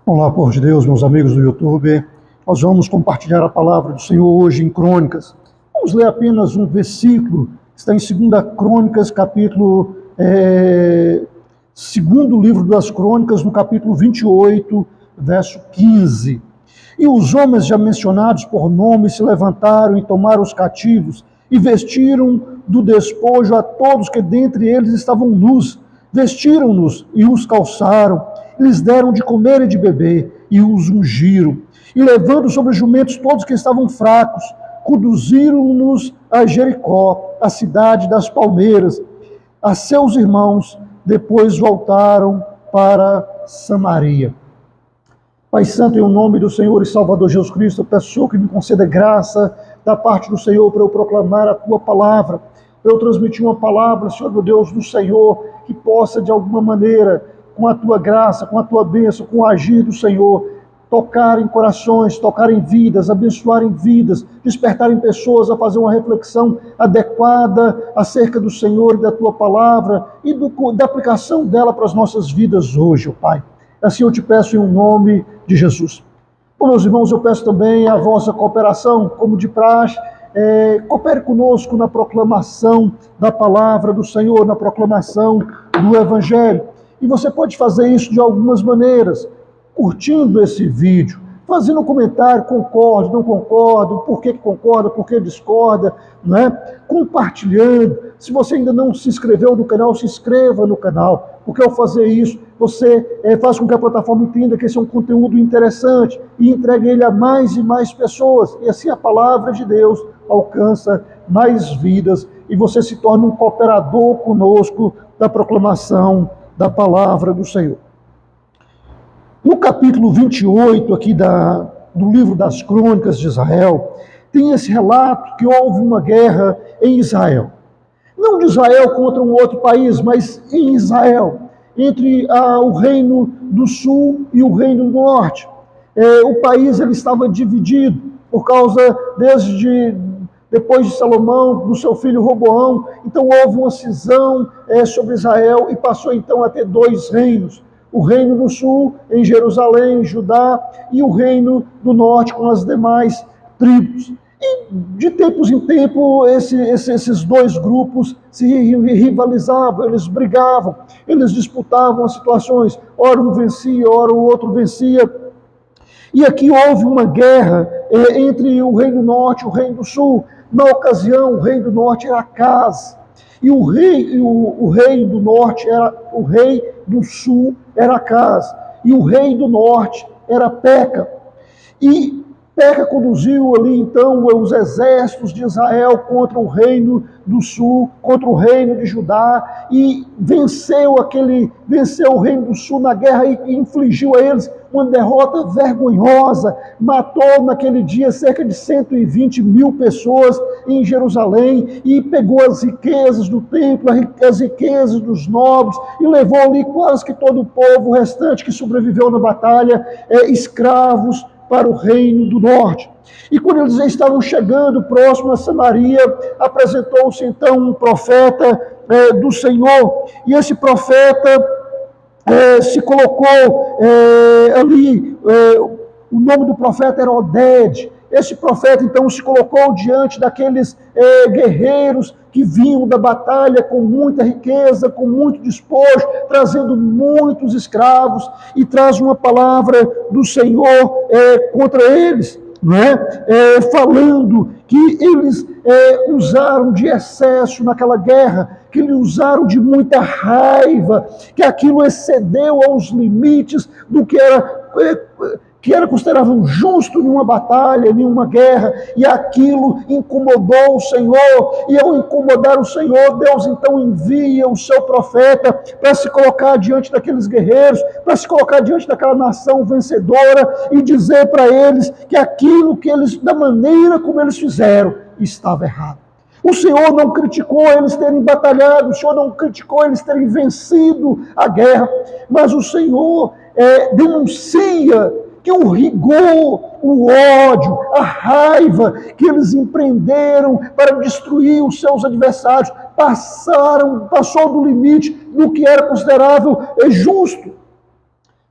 Olá, povo de Deus, meus amigos do YouTube. Nós vamos compartilhar a palavra do Senhor hoje em Crônicas. Vamos ler apenas um versículo, está em 2 Crônicas, segundo livro das Crônicas, no capítulo 28, verso 15. E os homens já mencionados por nome se levantaram e tomaram os cativos e vestiram do despojo a todos que dentre eles estavam nus. Vestiram-nos e os calçaram, lhes deram de comer e de beber, e os ungiram. E levando sobre jumentos todos que estavam fracos, conduziram-nos a Jericó, a cidade das palmeiras, a seus irmãos, depois voltaram para Samaria. Pai Santo, em nome do Senhor e Salvador Jesus Cristo, eu peço que me conceda graça da parte do Senhor para eu proclamar a Tua palavra, para eu transmitir uma palavra, Senhor meu Deus, do Senhor, que possa de alguma maneira, com a Tua graça, com a Tua bênção, com o agir do Senhor, tocar em corações, tocar em vidas, abençoar em vidas, despertar em pessoas a fazer uma reflexão adequada acerca do Senhor e da Tua palavra e da aplicação dela para as nossas vidas hoje, ó Pai. Assim eu te peço em nome de Jesus. Bom, meus irmãos, eu peço também a vossa cooperação, como de praxe, coopere conosco na proclamação da palavra do Senhor, na proclamação do Evangelho. E você pode fazer isso de algumas maneiras, curtindo esse vídeo, fazendo um comentário, concordo, não concordo, por que concorda, por que discorda, não é? Compartilhando. Se você ainda não se inscreveu no canal, se inscreva no canal, porque ao fazer isso, você faz com que a plataforma entenda que esse é um conteúdo interessante e entregue ele a mais e mais pessoas. E assim a palavra de Deus alcança mais vidas e você se torna um cooperador conosco da proclamação da palavra do Senhor. No capítulo 28 aqui do livro das Crônicas de Israel, tem esse relato que houve uma guerra em Israel. Não de Israel contra um outro país, mas em Israel, entre o reino do sul e o reino do norte. O país ele estava dividido por causa, depois de Salomão, do seu filho Roboão. Então houve uma cisão sobre Israel e passou então a ter dois reinos. O reino do sul em Jerusalém, Judá, e o reino do norte com as demais tribos. E de tempos em tempo, esses dois grupos se rivalizavam, eles brigavam, eles disputavam as situações, ora um vencia, ora o outro vencia. E aqui houve uma guerra entre o reino do norte e o reino do sul. Na ocasião, o reino do norte era Acaz, e o rei do norte era o rei do sul era Acaz, e o rei do norte era Peca. E Peca conduziu ali então os exércitos de Israel contra o reino do sul, contra o reino de Judá, e venceu o reino do sul na guerra e infligiu a eles uma derrota vergonhosa. Matou naquele dia cerca de 120 mil pessoas em Jerusalém e pegou as riquezas do templo, as riquezas dos nobres e levou ali quase que todo o povo restante que sobreviveu na batalha, escravos, para o reino do norte. E quando eles estavam chegando próximo a Samaria, apresentou-se então um profeta do Senhor, e esse profeta se colocou ali, o nome do profeta era Oded. Esse profeta então se colocou diante daqueles guerreiros que vinham da batalha com muita riqueza, com muito despojo, trazendo muitos escravos, e traz uma palavra do Senhor contra eles, não é? Falando que eles usaram de excesso naquela guerra, que eles usaram de muita raiva, que aquilo excedeu aos limites do que era considerável justo numa batalha, numa guerra, e aquilo incomodou o Senhor, e ao incomodar o Senhor, Deus então envia o seu profeta para se colocar diante daqueles guerreiros, para se colocar diante daquela nação vencedora e dizer para eles que aquilo que eles, da maneira como eles fizeram, estava errado. O Senhor não criticou eles terem batalhado, o Senhor não criticou eles terem vencido a guerra, mas o Senhor denuncia que o rigor, o ódio, a raiva que eles empreenderam para destruir os seus adversários, passou do limite do que era considerável justo.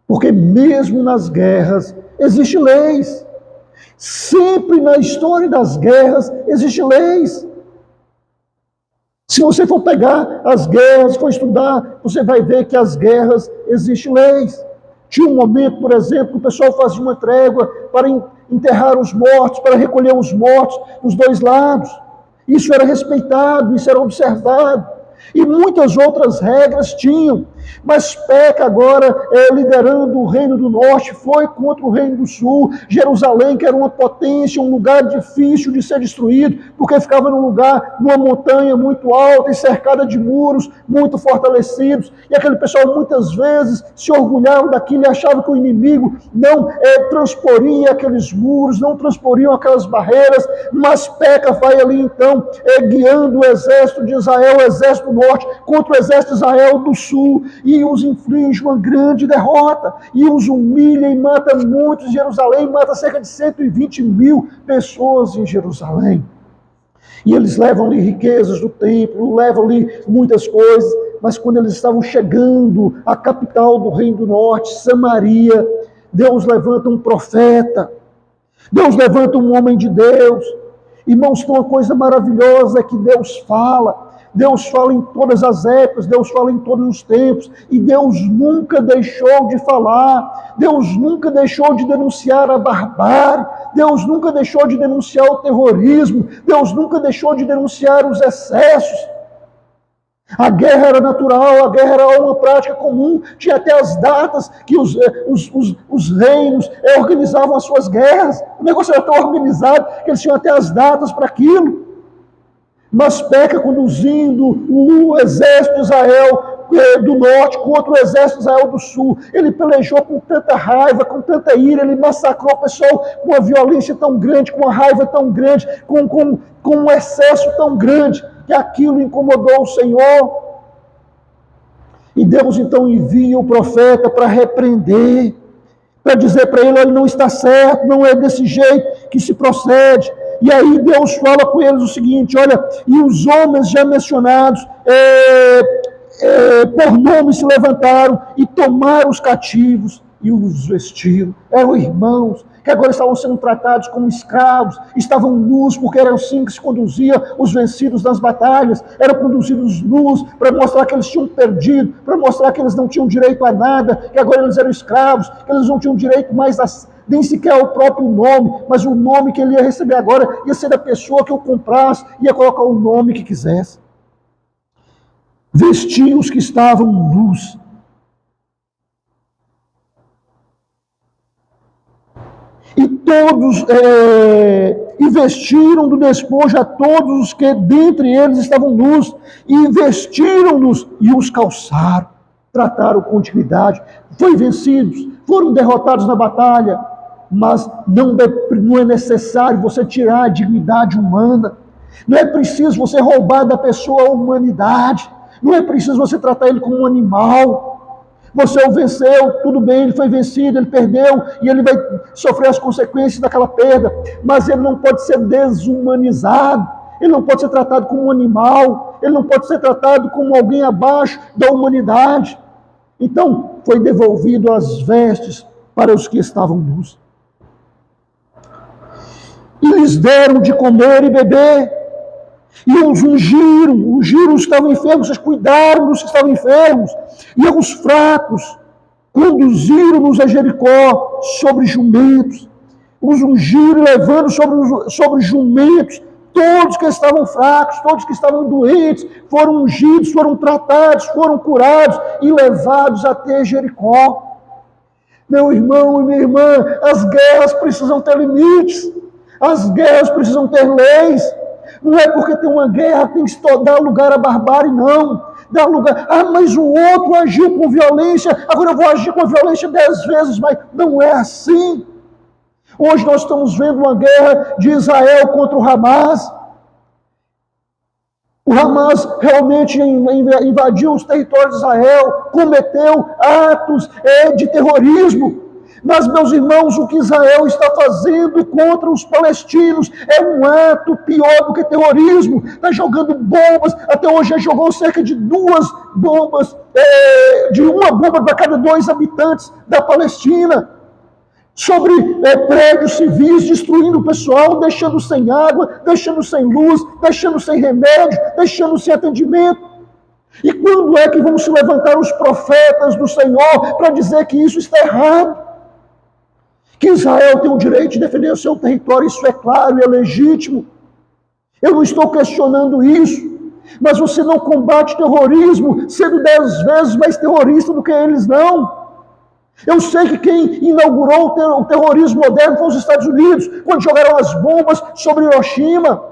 Porque mesmo nas guerras existem leis. Sempre na história das guerras existem leis. Se você for pegar as guerras, for estudar, você vai ver que as guerras existem leis. Tinha um momento, por exemplo, que o pessoal fazia uma trégua para enterrar os mortos, para recolher os mortos dos dois lados. Isso era respeitado, isso era observado. E muitas outras regras tinham. Mas Peca agora, liderando o Reino do Norte, foi contra o Reino do Sul. Jerusalém, que era uma potência, um lugar difícil de ser destruído, porque ficava num lugar, numa montanha muito alta e cercada de muros muito fortalecidos. E aquele pessoal muitas vezes se orgulhava daquilo e achava que o inimigo não transporia aqueles muros, não transporiam aquelas barreiras. Mas Peca vai ali então, guiando o exército de Israel, o exército do norte, contra o exército de Israel do sul, e os inflige uma grande derrota, e os humilha e mata muitos em Jerusalém, mata cerca de 120 mil pessoas em Jerusalém. E eles levam-lhe riquezas do templo, levam-lhe muitas coisas, mas quando eles estavam chegando à capital do Reino do Norte, Samaria, Deus levanta um profeta, Deus levanta um homem de Deus. Irmãos, tem uma coisa maravilhosa que Deus fala em todas as épocas, Deus fala em todos os tempos, e Deus nunca deixou de falar, Deus nunca deixou de denunciar a barbárie, Deus nunca deixou de denunciar o terrorismo, Deus nunca deixou de denunciar os excessos. A guerra era natural, a guerra era uma prática comum, tinha até as datas que os reinos organizavam as suas guerras, o negócio era tão organizado que eles tinham até as datas para aquilo. Mas Peca conduzindo o exército de Israel do norte contra o exército de Israel do sul. Ele pelejou com tanta raiva, com tanta ira, ele massacrou o pessoal com uma violência tão grande, com uma raiva tão grande, com um excesso tão grande, que aquilo incomodou o Senhor. E Deus então envia o profeta para repreender, para dizer para ele, ele não está certo, não é desse jeito que se procede. E aí Deus fala com eles o seguinte, olha, e os homens já mencionados, por nome se levantaram e tomaram os cativos e os vestiram. Eram irmãos que agora estavam sendo tratados como escravos, estavam nus, porque era assim que se conduzia os vencidos nas batalhas, eram conduzidos nus para mostrar que eles tinham perdido, para mostrar que eles não tinham direito a nada, que agora eles eram escravos, que eles não tinham direito mais nem sequer ao próprio nome, mas o nome que ele ia receber agora ia ser da pessoa que o comprasse, ia colocar o nome que quisesse. Vestiam os que estavam nus. E todos, e vestiram do despojo a todos os que dentre eles estavam nus, e vestiram-nos e os calçaram, trataram com dignidade, foram vencidos, foram derrotados na batalha, mas não é necessário você tirar a dignidade humana, não é preciso você roubar da pessoa a humanidade, não é preciso você tratar ele como um animal. Você o venceu, tudo bem, ele foi vencido, ele perdeu, e ele vai sofrer as consequências daquela perda, mas ele não pode ser desumanizado, ele não pode ser tratado como um animal, ele não pode ser tratado como alguém abaixo da humanidade. Então, foi devolvido as vestes para os que estavam nus. E lhes deram de comer e beber, e os ungiram os que estavam enfermos, vocês cuidaram dos que estavam enfermos, e os fracos conduziram-nos a Jericó sobre jumentos, os ungiram levando sobre jumentos, todos que estavam fracos, todos que estavam doentes, foram ungidos, foram tratados, foram curados e levados até Jericó. Meu irmão e minha irmã, as guerras precisam ter limites, as guerras precisam ter leis. Não é porque tem uma guerra tem que dar lugar à barbárie, não. Dar lugar, mas o outro agiu com violência, agora eu vou agir com violência 10 vezes mais. Não é assim. Hoje nós estamos vendo uma guerra de Israel contra o Hamas. O Hamas realmente invadiu os territórios de Israel, cometeu atos de terrorismo. Mas, meus irmãos, o que Israel está fazendo contra os palestinos é um ato pior do que terrorismo. Está jogando bombas, até hoje já jogou cerca de 2 bombas, de uma bomba para cada 2 habitantes da Palestina, sobre prédios civis, destruindo o pessoal, deixando sem água, deixando sem luz, deixando sem remédio, deixando sem atendimento. E quando é que vão se levantar os profetas do Senhor para dizer que isso está errado? Que Israel tem o direito de defender o seu território, isso é claro e é legítimo. Eu não estou questionando isso, mas você não combate terrorismo sendo 10 vezes mais terrorista do que eles, não. Eu sei que quem inaugurou o terrorismo moderno foi os Estados Unidos, quando jogaram as bombas sobre Hiroshima,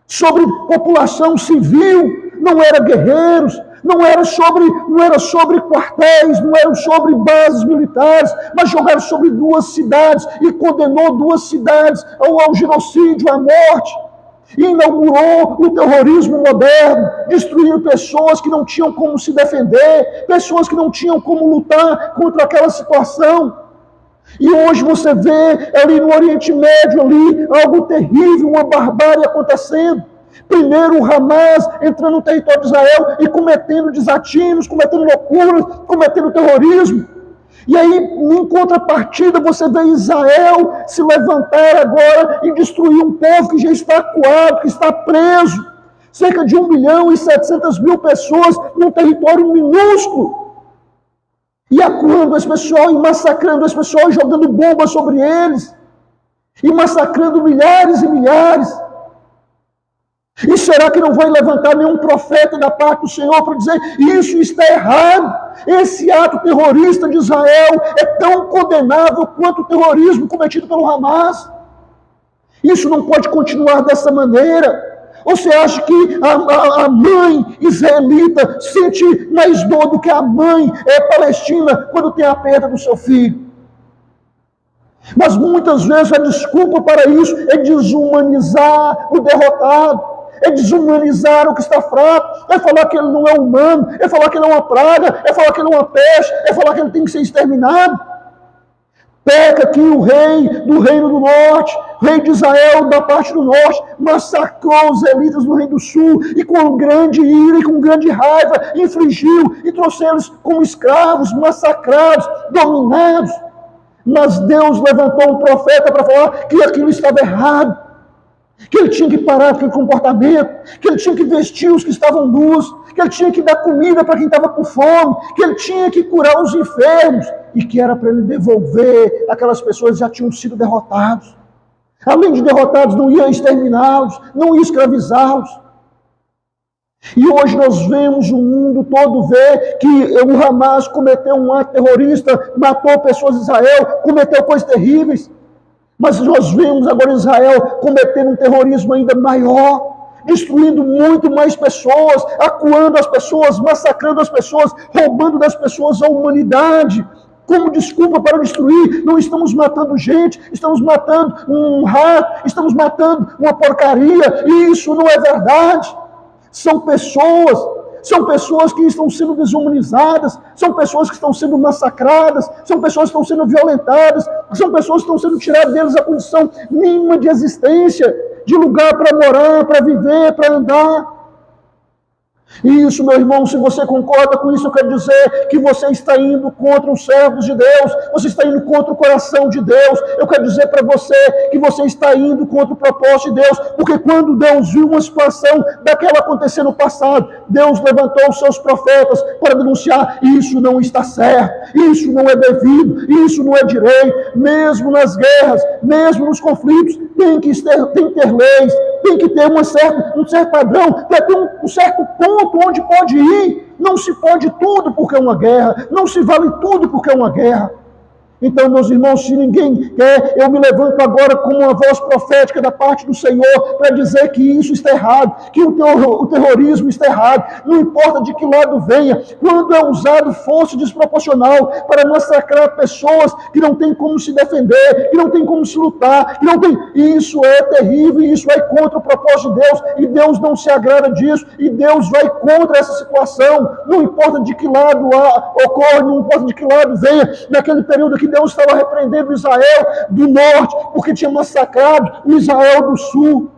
sobre população civil, não era guerreiros, não era sobre quartéis, não era sobre bases militares, mas jogaram sobre 2 cidades e condenou 2 cidades ao genocídio, à morte. E inaugurou o terrorismo moderno, destruindo pessoas que não tinham como se defender, pessoas que não tinham como lutar contra aquela situação. E hoje você vê ali no Oriente Médio algo terrível, uma barbárie acontecendo. Primeiro o Hamas entrando no território de Israel e cometendo desatinos, cometendo loucuras, cometendo terrorismo. E aí, em contrapartida, você vê Israel se levantar agora e destruir um povo que já está acuado, que está preso. Cerca de 1.700.000 pessoas num território minúsculo. E acuando esse pessoal e massacrando esse pessoal, jogando bombas sobre eles. E massacrando milhares e milhares. E será que não vai levantar nenhum profeta da parte do Senhor para dizer isso está errado? Esse ato terrorista de Israel é tão condenável quanto o terrorismo cometido pelo Hamas. Isso não pode continuar dessa maneira. Você acha que a mãe israelita sente mais dor do que a mãe palestina quando tem a perda do seu filho? Mas muitas vezes a desculpa para isso é desumanizar o derrotado. É desumanizar o que está fraco, é falar que ele não é humano, é falar que ele é uma praga, é falar que ele é uma peste, é falar que ele tem que ser exterminado. Peca que o rei do reino do norte, rei de Israel da parte do norte, massacrou os israelitas do reino do sul e com grande ira e com grande raiva infligiu e trouxe eles como escravos, massacrados, dominados. Mas Deus levantou um profeta para falar que aquilo estava errado, que ele tinha que parar aquele comportamento, que ele tinha que vestir os que estavam nus, que ele tinha que dar comida para quem estava com fome, que ele tinha que curar os enfermos, e que era para ele devolver aquelas pessoas que já tinham sido derrotados. Além de derrotados, não ia exterminá-los, não ia escravizá-los. E hoje nós vemos o mundo todo ver que o Hamas cometeu um ato terrorista, matou pessoas de Israel, cometeu coisas terríveis. Mas nós vemos agora Israel cometendo um terrorismo ainda maior, destruindo muito mais pessoas, acuando as pessoas, massacrando as pessoas, roubando das pessoas a humanidade. Como desculpa para destruir, não estamos matando gente, estamos matando um rato, estamos matando uma porcaria, e isso não é verdade. São pessoas que estão sendo desumanizadas, são pessoas que estão sendo massacradas, são pessoas que estão sendo violentadas, são pessoas que estão sendo tiradas deles a condição mínima de existência, de lugar para morar, para viver, para andar. E isso, meu irmão, se você concorda com isso, eu quero dizer que você está indo contra os servos de Deus, você está indo contra o coração de Deus. Eu quero dizer para você que você está indo contra o propósito de Deus, porque quando Deus viu uma situação daquela acontecer no passado, Deus levantou os seus profetas para denunciar: isso não está certo, isso não é devido, isso não é direito. Mesmo nas guerras, mesmo nos conflitos, tem que ter leis, tem que ter um certo padrão, tem que ter um certo ponto onde pode ir. Não se pode tudo porque é uma guerra, não se vale tudo porque é uma guerra. Então, meus irmãos, se ninguém quer, eu me levanto agora como uma voz profética da parte do Senhor para dizer que isso está errado, que o terrorismo está errado, não importa de que lado venha, quando é usado força desproporcional para massacrar pessoas que não têm como se defender, que não têm como se lutar, isso é terrível, isso vai contra o propósito de Deus, e Deus não se agrada disso, e Deus vai contra essa situação, não importa de que lado ocorre, não importa de que lado venha, naquele período aqui Deus estava repreendendo Israel do norte, porque tinha massacrado o Israel do sul.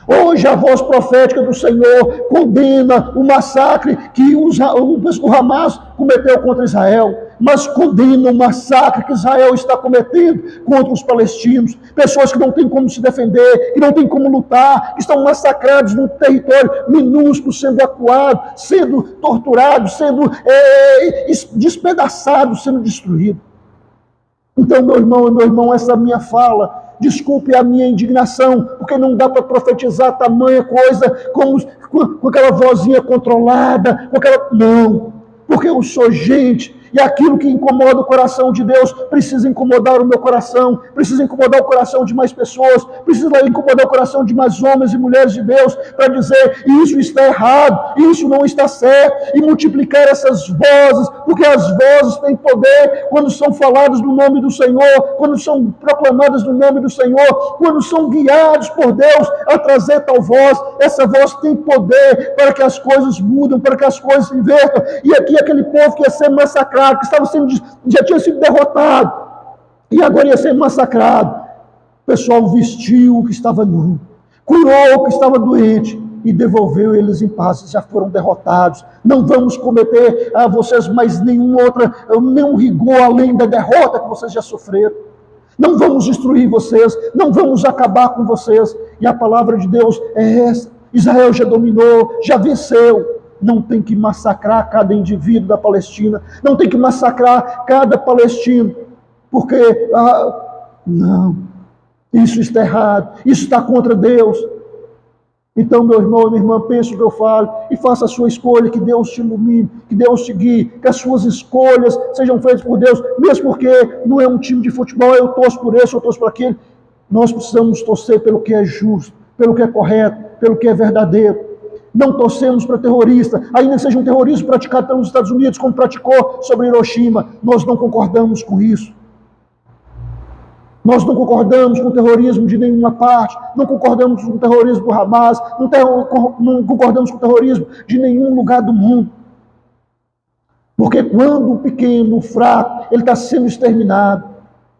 Hoje a voz profética do Senhor condena o massacre que o Hamas cometeu contra Israel, mas condena o massacre que Israel está cometendo contra os palestinos, pessoas que não têm como se defender, que não têm como lutar, que estão massacrados num território minúsculo, sendo acuados, sendo torturados, sendo despedaçados, sendo destruídos. Então, meu irmão, essa minha fala, desculpe a minha indignação, porque não dá para profetizar tamanha coisa com aquela vozinha controlada, com aquela... Não, porque eu sou gente, e aquilo que incomoda o coração de Deus precisa incomodar o meu coração, precisa incomodar o coração de mais pessoas, precisa incomodar o coração de mais homens e mulheres de Deus, para dizer, isso está errado, isso não está certo, e multiplicar essas vozes, porque as vozes têm poder quando são faladas no nome do Senhor, quando são proclamadas no nome do Senhor, quando são guiados por Deus a trazer tal voz. Essa voz tem poder para que as coisas mudem, para que as coisas se invertam. E aqui aquele povo que ia ser massacrado, que já tinha sido derrotado, e agora ia ser massacrado. O pessoal vestiu o que estava nu, curou o que estava doente, e devolveu eles em paz. Já foram derrotados. Não vamos cometer a vocês mais nenhum rigor além da derrota que vocês já sofreram. Não vamos destruir vocês, não vamos acabar com vocês. E a palavra de Deus é essa. Israel já dominou, já venceu. Não tem que massacrar cada indivíduo da Palestina, não tem que massacrar cada palestino, porque, não, isso está errado, isso está contra Deus. Então, meu irmão e minha irmã, pense o que eu falo e faça a sua escolha, que Deus te ilumine, que Deus te guie, que as suas escolhas sejam feitas por Deus, mesmo porque não é um time de futebol, eu torço por esse, eu torço por aquele. Nós precisamos torcer pelo que é justo, pelo que é correto, pelo que é verdadeiro. Não torcemos para terrorista, ainda seja um terrorismo praticado pelos Estados Unidos, como praticou sobre Hiroshima. Nós não concordamos com isso. Nós não concordamos com o terrorismo de nenhuma parte, não concordamos com o terrorismo do Hamas, não concordamos com o terrorismo de nenhum lugar do mundo. Porque quando o pequeno, o fraco, ele está sendo exterminado,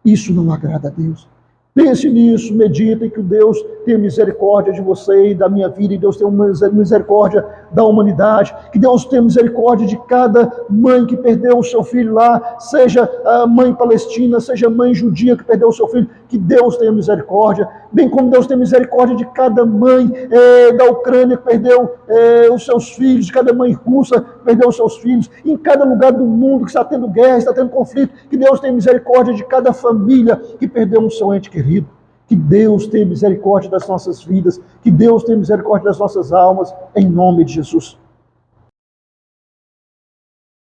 isso não agrada a Deus. Pense nisso, medite, que Deus tenha misericórdia de você e da minha vida, e Deus tenha misericórdia da humanidade, que Deus tenha misericórdia de cada mãe que perdeu o seu filho lá, seja a mãe palestina, seja a mãe judia que perdeu o seu filho, que Deus tenha misericórdia, bem como Deus tenha misericórdia de cada mãe da Ucrânia que perdeu os seus filhos, de cada mãe russa que perdeu os seus filhos, em cada lugar do mundo que está tendo guerra, está tendo conflito, que Deus tenha misericórdia de cada família que perdeu um seu ente querido. Que Deus tenha misericórdia das nossas vidas, que Deus tenha misericórdia das nossas almas, em nome de Jesus.